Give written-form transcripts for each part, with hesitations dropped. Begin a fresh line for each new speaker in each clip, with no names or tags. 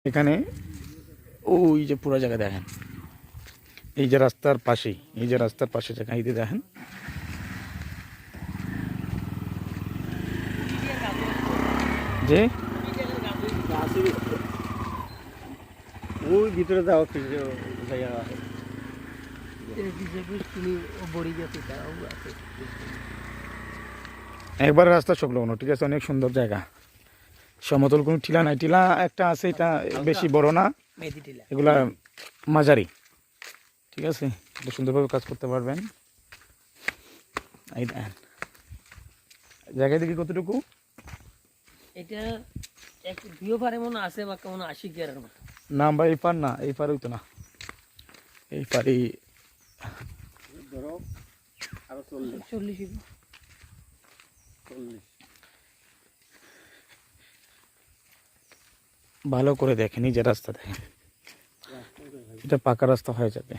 এখানে ওই যে পুরো জায়গা দেখেন, এই যে রাস্তার পাশেই, এই যে রাস্তার পাশে জায়গা, এই যে দেখেন যে
ওই ভিতরে যাওয়া জায়গা আছে।
একবার রাস্তা সংলগ্ন, ঠিক আছে, অনেক সুন্দর জায়গা, সমতল কোনো টিলা নাই, টিলা একটা আছে, এটা বেশি বড় না, এগুলা মাঝারি, ঠিক আছে, এটা সুন্দরভাবে কাজ করতে পারবেন। এই দেখেন জায়গা দেখি কতটুকু,
এটা এক ভিও পারে মনে আছে বা কেমন 80 গিয়ারের মতো
না ভাই, এই পার না, এই পার হইতো না, এই পারি
ধরো আরো
40
ভালো করে দেখেন, এই যে রাস্তা দেখেন, এটা পাকা রাস্তা হয়ে যাবে।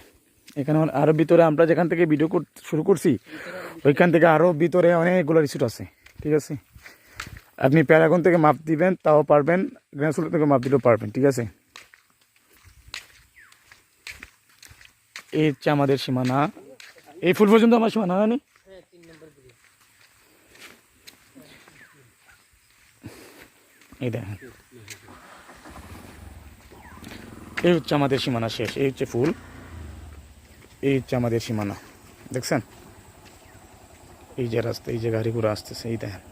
এখানে আরো ভিতরে আমরা যেখান থেকে ভিডিও শুরু করছি ওইখান থেকে আরো ভিতরে অনেকগুলো রিসোর্ট আছে, ঠিক আছে, আপনি প্যারাগন থেকে মাপ দিবেন তাও পারবেন, গ্রানসুল থেকে মাপ দিলেও পারবেন, ঠিক আছে। এই হচ্ছে আমাদের সীমানা, এই ফুল পর্যন্ত আমার সীমানা জানি। এই দেখেন, এই হচ্ছে আমাদের সীমানা শেষ, এই হচ্ছে ফুল, এই হচ্ছে আমাদের সীমানা, দেখছেন, এই যে রাস্তা, এই যে গাড়ি ঘোড়া আসতেছে, এই দেখেন।